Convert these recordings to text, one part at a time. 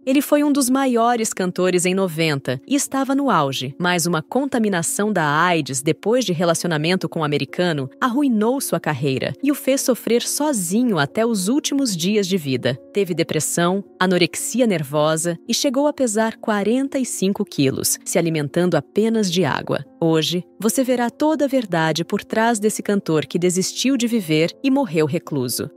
Ele foi um dos maiores cantores em 90 e estava no auge, mas uma contaminação da AIDS depois de relacionamento com um americano arruinou sua carreira e o fez sofrer sozinho até os últimos dias de vida. Teve depressão, anorexia nervosa e chegou a pesar 45 quilos, se alimentando apenas de água. Hoje, você verá toda a verdade por trás desse cantor que desistiu de viver e morreu recluso.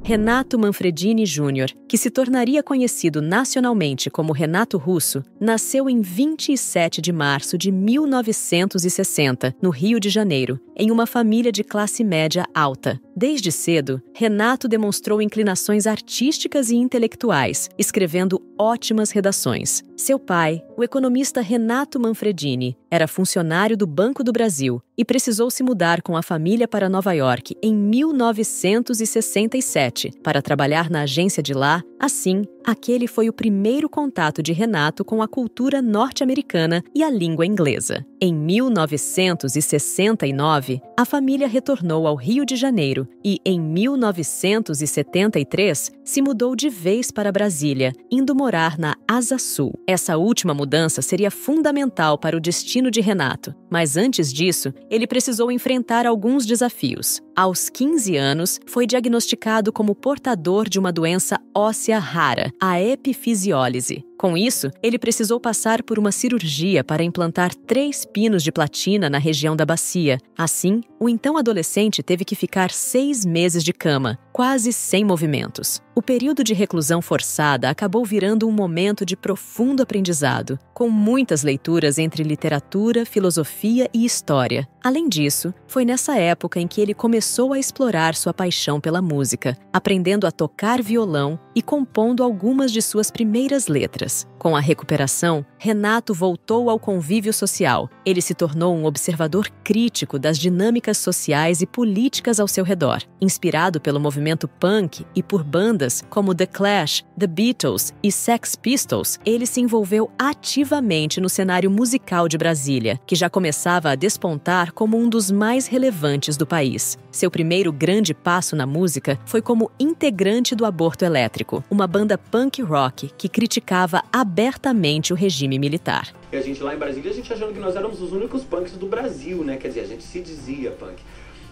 Renato Manfredini Jr., que se tornaria conhecido nacionalmente como Renato Russo, nasceu em 27 de março de 1960, no Rio de Janeiro, em uma família de classe média alta. Desde cedo, Renato demonstrou inclinações artísticas e intelectuais, escrevendo ótimas redações. Seu pai, o economista Renato Manfredini, era funcionário do Banco do Brasil e precisou se mudar com a família para Nova York em 1967 para trabalhar na agência de lá. Assim, aquele foi o primeiro contato de Renato com a cultura norte-americana e a língua inglesa. Em 1969, a família retornou ao Rio de Janeiro e, em 1973, se mudou de vez para Brasília, indo morar na Asa Sul. Essa última mudança seria fundamental para o destino de Renato, mas antes disso, ele precisou enfrentar alguns desafios. Aos 15 anos, foi diagnosticado como portador de uma doença óssea rara, a epifisiólise. Com isso, ele precisou passar por uma cirurgia para implantar 3 pinos de platina na região da bacia. Assim, o então adolescente teve que ficar 6 meses de cama, quase sem movimentos. O período de reclusão forçada acabou virando um momento de profundo aprendizado, com muitas leituras entre literatura, filosofia e história. Além disso, foi nessa época em que ele começou a explorar sua paixão pela música, aprendendo a tocar violão e compondo algumas de suas primeiras letras. Com a recuperação, Renato voltou ao convívio social. Ele se tornou um observador crítico das dinâmicas sociais e políticas ao seu redor. Inspirado pelo movimento punk e por bandas como The Clash, The Beatles e Sex Pistols, ele se envolveu ativamente no cenário musical de Brasília, que já começava a despontar como um dos mais relevantes do país. Seu primeiro grande passo na música foi como integrante do Aborto Elétrico, uma banda punk rock que criticava abertamente o regime militar. E a gente lá em Brasília, a gente achando que nós éramos os únicos punks do Brasil, né? Quer dizer, a gente se dizia punk.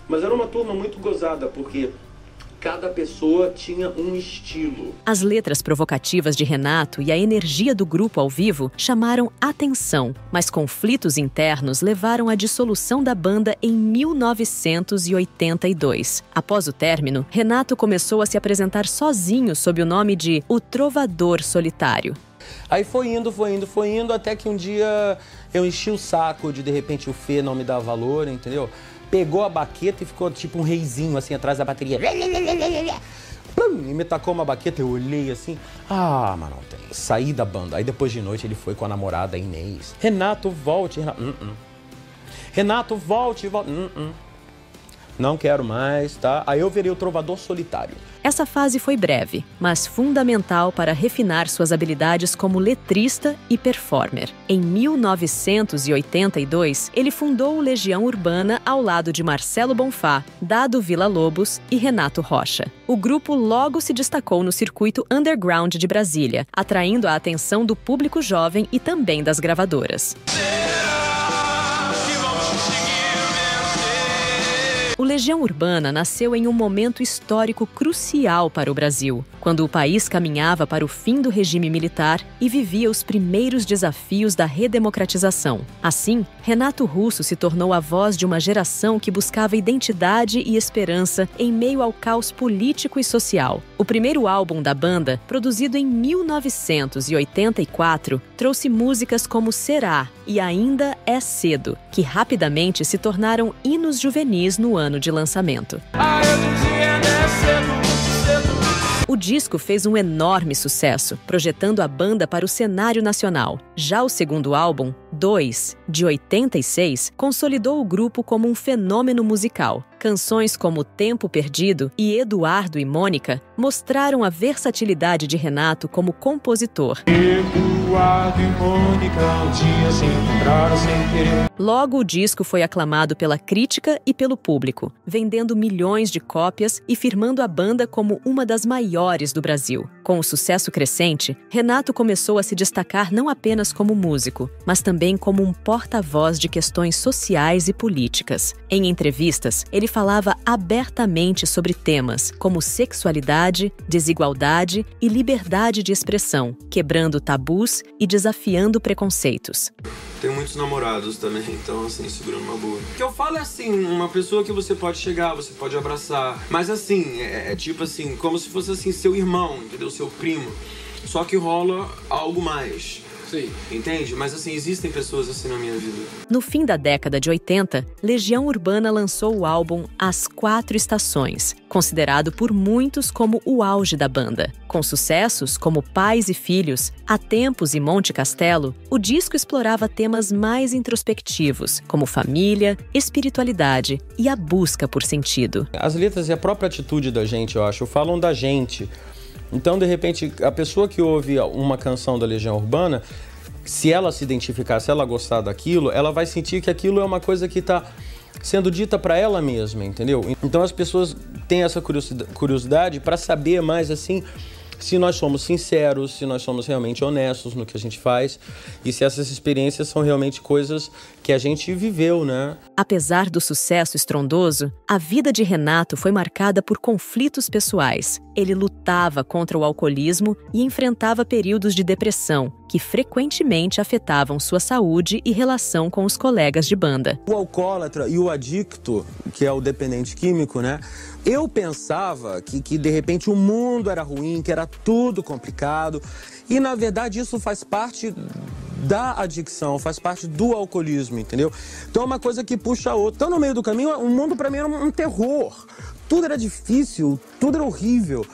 Mas era uma turma muito gozada, porque cada pessoa tinha um estilo. As letras provocativas de Renato e a energia do grupo ao vivo chamaram atenção, mas conflitos internos levaram à dissolução da banda em 1982. Após o término, Renato começou a se apresentar sozinho sob o nome de O Trovador Solitário. Aí foi indo, até que um dia eu enchi o saco de repente, o Fê não me dá valor, entendeu? Pegou a baqueta e ficou tipo um reizinho, assim, atrás da bateria. E me tacou uma baqueta, eu olhei assim, mas não tem. Saí da banda. Aí depois de noite ele foi com a namorada Inês. Renato, volte. Renato, volte. Não quero mais, tá? Aí eu virei o Trovador Solitário. Essa fase foi breve, mas fundamental para refinar suas habilidades como letrista e performer. Em 1982, ele fundou o Legião Urbana ao lado de Marcelo Bonfá, Dado Villa-Lobos e Renato Rocha. O grupo logo se destacou no circuito underground de Brasília, atraindo a atenção do público jovem e também das gravadoras. O Legião Urbana nasceu em um momento histórico crucial para o Brasil, quando o país caminhava para o fim do regime militar e vivia os primeiros desafios da redemocratização. Assim, Renato Russo se tornou a voz de uma geração que buscava identidade e esperança em meio ao caos político e social. O primeiro álbum da banda, produzido em 1984, trouxe músicas como Será e Ainda é Cedo, que rapidamente se tornaram hinos juvenis no ano de lançamento. O disco fez um enorme sucesso, projetando a banda para o cenário nacional. Já o segundo álbum, 2, de 86, consolidou o grupo como um fenômeno musical. Canções como Tempo Perdido e Eduardo e Mônica mostraram a versatilidade de Renato como compositor. Eduardo e Mônica, um dia se encontraram sem querer. Logo, o disco foi aclamado pela crítica e pelo público, vendendo milhões de cópias e firmando a banda como uma das maiores do Brasil. Com o sucesso crescente, Renato começou a se destacar não apenas como músico, mas também como um porta-voz de questões sociais e políticas. Em entrevistas, ele falava abertamente sobre temas como sexualidade, desigualdade e liberdade de expressão, quebrando tabus e desafiando preconceitos. Tenho muitos namorados também, então assim, segurando uma boa. O que eu falo é assim, uma pessoa que você pode chegar, você pode abraçar, mas assim, é tipo assim, como se fosse assim, seu irmão, entendeu? Seu primo, só que rola algo mais. Sim. Entende? Mas assim, existem pessoas assim na minha vida. No fim da década de 80, Legião Urbana lançou o álbum As Quatro Estações, considerado por muitos como o auge da banda. Com sucessos como Pais e Filhos, Há Tempos e Monte Castelo, o disco explorava temas mais introspectivos, como família, espiritualidade e a busca por sentido. As letras e a própria atitude da gente, eu acho, falam da gente. Então, de repente, a pessoa que ouve uma canção da Legião Urbana, se ela se identificar, se ela gostar daquilo, ela vai sentir que aquilo é uma coisa que está sendo dita para ela mesma, entendeu? Então as pessoas têm essa curiosidade para saber mais, assim, se nós somos sinceros, se nós somos realmente honestos no que a gente faz e se essas experiências são realmente coisas que a gente viveu, né? Apesar do sucesso estrondoso, a vida de Renato foi marcada por conflitos pessoais. Ele lutava contra o alcoolismo e enfrentava períodos de depressão, que frequentemente afetavam sua saúde e relação com os colegas de banda. O alcoólatra e o adicto, que é o dependente químico, né? Eu pensava que de repente o mundo era ruim, que era tudo complicado. E, na verdade, isso faz parte da adicção, faz parte do alcoolismo, entendeu? Então é uma coisa que puxa a outra. Então, no meio do caminho, o mundo para mim era um terror. Tudo era difícil, tudo era horrível.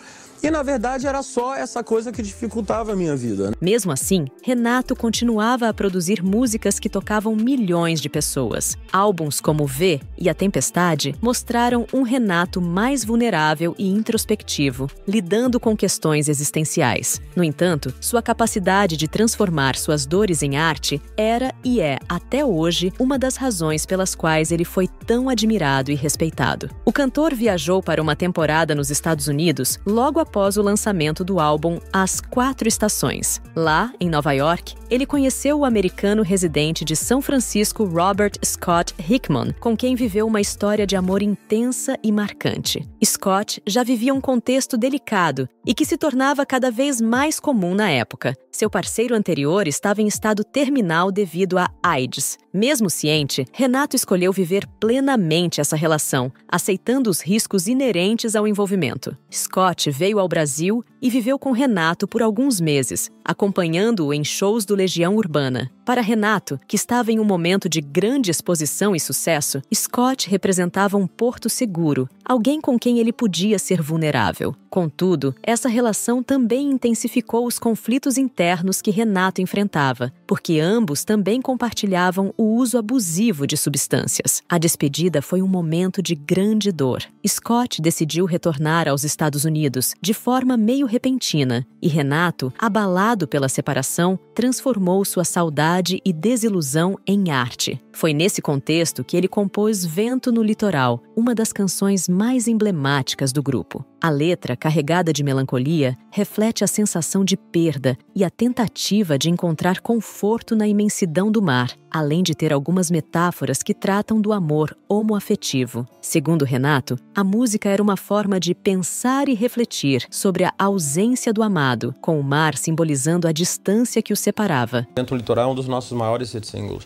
E, na verdade, era só essa coisa que dificultava a minha vida, né? Mesmo assim, Renato continuava a produzir músicas que tocavam milhões de pessoas. Álbuns como V e A Tempestade mostraram um Renato mais vulnerável e introspectivo, lidando com questões existenciais. No entanto, sua capacidade de transformar suas dores em arte era e é, até hoje, uma das razões pelas quais ele foi tão admirado e respeitado. O cantor viajou para uma temporada nos Estados Unidos logo após o lançamento do álbum As Quatro Estações. Lá, em Nova York, ele conheceu o americano residente de São Francisco, Robert Scott Hickman, com quem viveu uma história de amor intensa e marcante. Scott já vivia um contexto delicado e que se tornava cada vez mais comum na época. Seu parceiro anterior estava em estado terminal devido a AIDS. Mesmo ciente, Renato escolheu viver plenamente essa relação, aceitando os riscos inerentes ao envolvimento. Scott veio ao Brasil e viveu com Renato por alguns meses, acompanhando-o em shows do Legião Urbana. Para Renato, que estava em um momento de grande exposição e sucesso, Scott representava um porto seguro, alguém com quem ele podia ser vulnerável. Contudo, essa relação também intensificou os conflitos internos que Renato enfrentava, porque ambos também compartilhavam o uso abusivo de substâncias. A despedida foi um momento de grande dor. Scott decidiu retornar aos Estados Unidos de forma meio repentina, e Renato, abalado pela separação, transformou sua saudade e desilusão em arte. Foi nesse contexto que ele compôs Vento no Litoral, uma das canções mais emblemáticas do grupo. A letra, carregada de melancolia, reflete a sensação de perda e a tentativa de encontrar conforto na imensidão do mar, além de ter algumas metáforas que tratam do amor homoafetivo. Segundo Renato, a música era uma forma de pensar e refletir sobre a ausência do amado, com o mar simbolizando a distância que o separava. Vento no Litoral é um dos nossos maiores hit singles.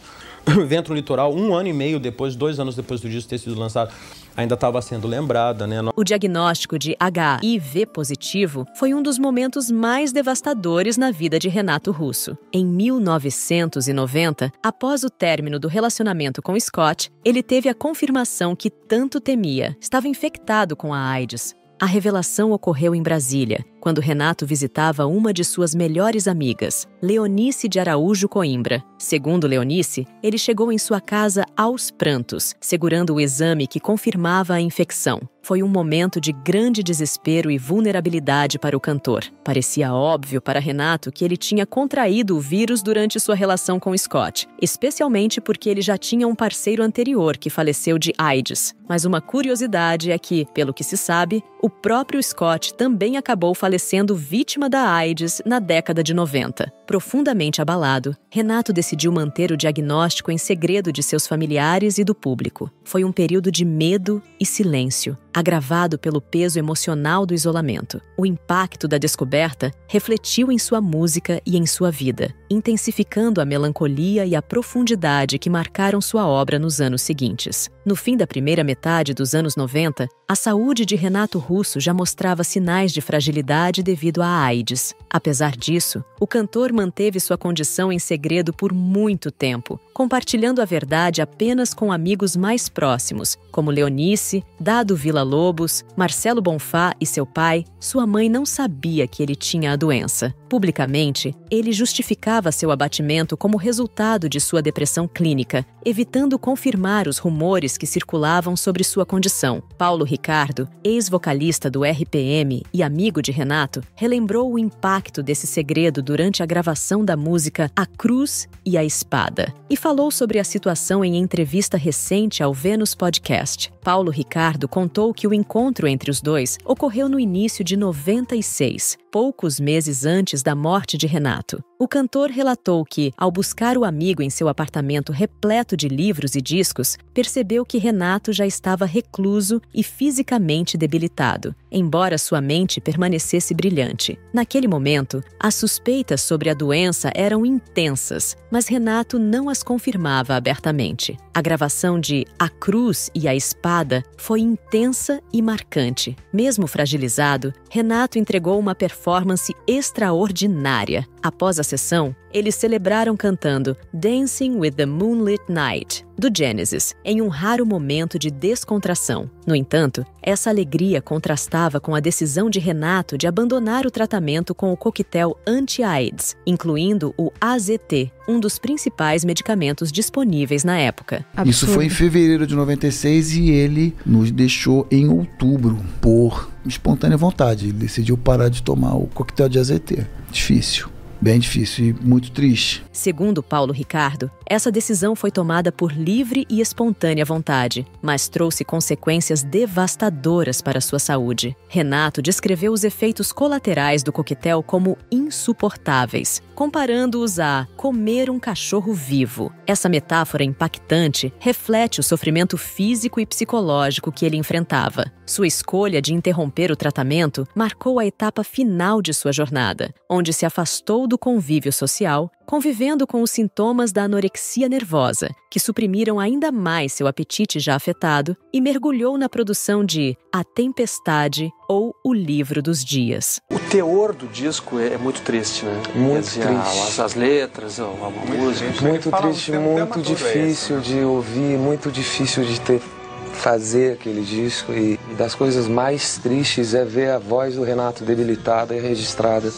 Vento no Litoral, 1 ano e meio depois, 2 anos depois do disco ter sido lançado, ainda estava sendo lembrada, né? O diagnóstico de HIV positivo foi um dos momentos mais devastadores na vida de Renato Russo. Em 1990, após o término do relacionamento com Scott, ele teve a confirmação que tanto temia. Estava infectado com a AIDS. A revelação ocorreu em Brasília, quando Renato visitava uma de suas melhores amigas, Leonice de Araújo Coimbra. Segundo Leonice, ele chegou em sua casa aos prantos, segurando o exame que confirmava a infecção. Foi um momento de grande desespero e vulnerabilidade para o cantor. Parecia óbvio para Renato que ele tinha contraído o vírus durante sua relação com Scott, especialmente porque ele já tinha um parceiro anterior que faleceu de AIDS. Mas uma curiosidade é que, pelo que se sabe, o próprio Scott também acabou falecendo vítima da AIDS na década de 90. Profundamente abalado, Renato decidiu manter o diagnóstico em segredo de seus familiares e do público. Foi um período de medo e silêncio, agravado pelo peso emocional do isolamento. O impacto da descoberta refletiu em sua música e em sua vida, intensificando a melancolia e a profundidade que marcaram sua obra nos anos seguintes. No fim da primeira metade dos anos 90, a saúde de Renato Russo já mostrava sinais de fragilidade devido à AIDS. Apesar disso, o cantor manteve sua condição em segredo por muito tempo, compartilhando a verdade apenas com amigos mais próximos, como Leonice, Dado Villa-Lobos, Marcelo Bonfá e seu pai. Sua mãe não sabia que ele tinha a doença. Publicamente, ele justificava seu abatimento como resultado de sua depressão clínica, evitando confirmar os rumores que circulavam sobre sua condição. Paulo Ricardo, ex-vocalista do RPM e amigo de Renato, relembrou o impacto desse segredo durante a gravação da música A Cruz e a Espada e falou sobre a situação em entrevista recente ao Vênus Podcast. Paulo Ricardo contou que o encontro entre os dois ocorreu no início de 96, poucos meses antes da morte de Renato. O cantor relatou que, ao buscar o amigo em seu apartamento repleto de livros e discos, percebeu que Renato já estava recluso e fisicamente debilitado, embora sua mente permanecesse brilhante. Naquele momento, as suspeitas sobre a doença eram intensas, mas Renato não as confirmava abertamente. A gravação de A Cruz e a Espada foi intensa e marcante. Mesmo fragilizado, Renato entregou uma performance extraordinária. Após a sessão, eles celebraram cantando Dancing with the Moonlit Night, do Genesis, em um raro momento de descontração. No entanto, essa alegria contrastava com a decisão de Renato de abandonar o tratamento com o coquetel anti-AIDS, incluindo o AZT, um dos principais medicamentos disponíveis na época. Absurdo. Isso foi em fevereiro de 96 e ele nos deixou em outubro por espontânea vontade. Ele decidiu parar de tomar o coquetel de AZT. Difícil. Bem difícil e muito triste. Segundo Paulo Ricardo, essa decisão foi tomada por livre e espontânea vontade, mas trouxe consequências devastadoras para sua saúde. Renato descreveu os efeitos colaterais do coquetel como insuportáveis, comparando-os a comer um cachorro vivo. Essa metáfora impactante reflete o sofrimento físico e psicológico que ele enfrentava. Sua escolha de interromper o tratamento marcou a etapa final de sua jornada, onde se afastou do convívio social, convivendo com os sintomas da anorexia nervosa, que suprimiram ainda mais seu apetite já afetado, e mergulhou na produção de A Tempestade ou O Livro dos Dias. O teor do disco é muito triste, né? Muito triste. As letras, a música. Muito triste, muito difícil de ouvir, muito difícil de fazer aquele disco, e das coisas mais tristes é ver a voz do Renato debilitada e registrada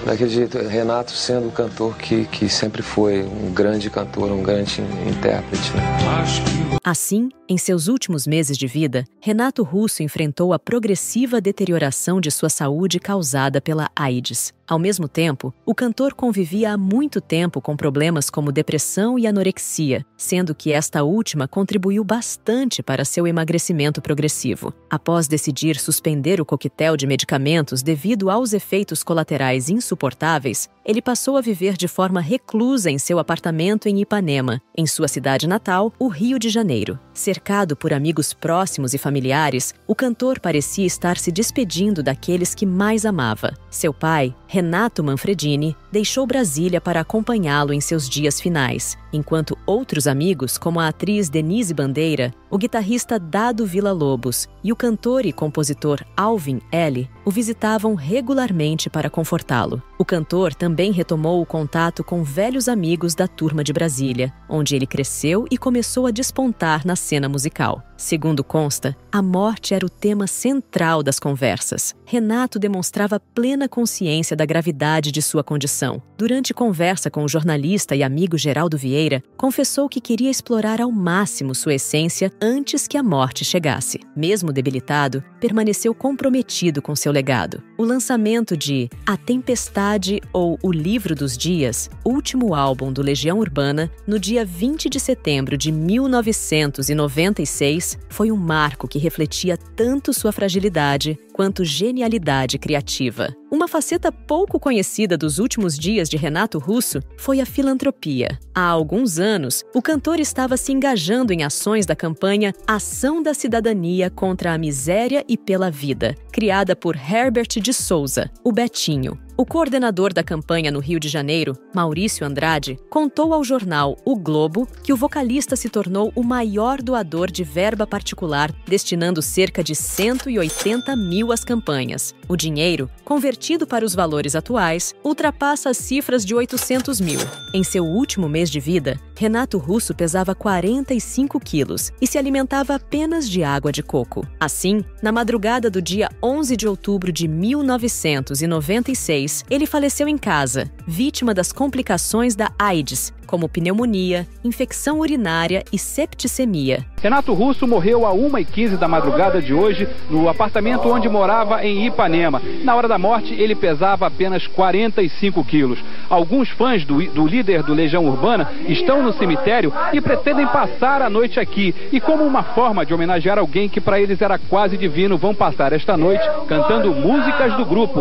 daquele jeito. Renato sendo o cantor que sempre foi um grande cantor, um grande intérprete, né? Assim, em seus últimos meses de vida, Renato Russo enfrentou a progressiva deterioração de sua saúde causada pela AIDS. Ao mesmo tempo, o cantor convivia há muito tempo com problemas como depressão e anorexia, sendo que esta última contribuiu bastante para seu emagrecimento progressivo. Após decidir suspender o coquetel de medicamentos devido aos efeitos colaterais insuportáveis, ele passou a viver de forma reclusa em seu apartamento em Ipanema, em sua cidade natal, o Rio de Janeiro. Cercado por amigos próximos e familiares, o cantor parecia estar se despedindo daqueles que mais amava. Seu pai, Renato Manfredini, deixou Brasília para acompanhá-lo em seus dias finais, enquanto outros amigos, como a atriz Denise Bandeira, o guitarrista Dado Villa-Lobos e o cantor e compositor Alvin L. o visitavam regularmente para confortá-lo. O cantor também retomou o contato com velhos amigos da turma de Brasília, onde ele cresceu e começou a despontar na cena musical. Segundo consta, a morte era o tema central das conversas. Renato demonstrava plena consciência da gravidade de sua condição. Durante conversa com o jornalista e amigo Geraldo Vieira, confessou que queria explorar ao máximo sua essência antes que a morte chegasse. Mesmo debilitado, permaneceu comprometido com seu legado. O lançamento de A Tempestade ou O Livro dos Dias, último álbum do Legião Urbana, no dia 20 de setembro de 1996, foi um marco que refletia tanto sua fragilidade quanto genialidade criativa. Uma faceta pouco conhecida dos últimos dias de Renato Russo foi a filantropia. Há alguns anos, o cantor estava se engajando em ações da campanha Ação da Cidadania contra a Miséria e pela Vida, criada por Herbert de Souza, o Betinho. O coordenador da campanha no Rio de Janeiro, Maurício Andrade, contou ao jornal O Globo que o vocalista se tornou o maior doador de verba particular, destinando cerca de 180 mil às campanhas. O dinheiro, convertido para os valores atuais, ultrapassa as cifras de 800 mil. Em seu último mês de vida, Renato Russo pesava 45 quilos e se alimentava apenas de água de coco. Assim, na madrugada do dia 11 de outubro de 1996, ele faleceu em casa, vítima das complicações da AIDS, como pneumonia, infecção urinária e septicemia. Renato Russo morreu às 1h15 da madrugada de hoje no apartamento onde morava em Ipanema. Na hora da morte, ele pesava apenas 45 quilos. Alguns fãs do líder do Legião Urbana estão no cemitério e pretendem passar a noite aqui. E como uma forma de homenagear alguém que para eles era quase divino, vão passar esta noite cantando músicas do grupo.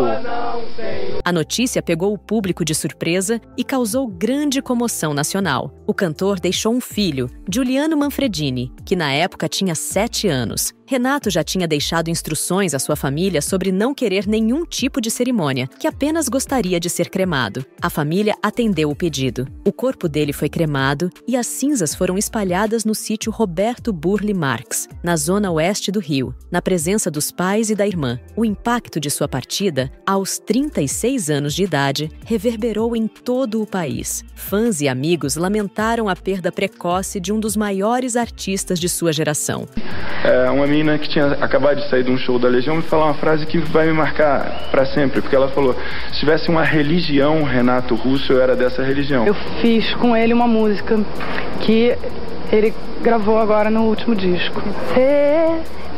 A notícia pegou o público de surpresa e causou grande comoção nacional. O cantor deixou um filho, Giuliano Manfredini, que na época tinha 7 anos. Renato já tinha deixado instruções à sua família sobre não querer nenhum tipo de cerimônia, que apenas gostaria de ser cremado. A família atendeu o pedido. O corpo dele foi cremado e as cinzas foram espalhadas no sítio Roberto Burle Marx, na zona oeste do Rio, na presença dos pais e da irmã. O impacto de sua partida, aos 36 anos de idade, reverberou em todo o país. Fãs e amigos lamentaram a perda precoce de um dos maiores artistas de sua geração. Uma menina que tinha acabado de sair de um show da Legião me falou uma frase que vai me marcar para sempre, porque ela falou: se tivesse uma religião, Renato Russo, eu era dessa religião. Eu fiz com ele uma música que ele gravou agora no último disco.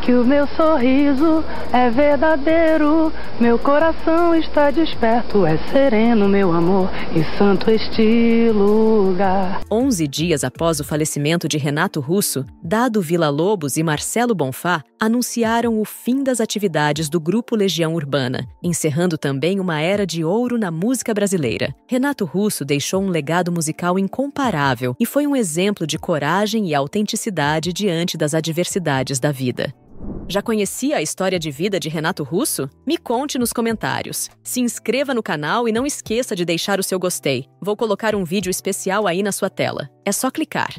Que o meu sorriso é verdadeiro, meu coração está desperto, é sereno meu amor e santo este lugar. 11 dias após o falecimento de Renato Russo, Dado Villa-Lobos e Marcelo Bonfá anunciaram o fim das atividades do Grupo Legião Urbana, encerrando também uma era de ouro na música brasileira. Renato Russo deixou um legado musical incomparável e foi um exemplo de coragem e autenticidade diante das adversidades da vida. Já conhecia a história de vida de Renato Russo? Me conte nos comentários. Se inscreva no canal e não esqueça de deixar o seu gostei. Vou colocar um vídeo especial aí na sua tela. É só clicar.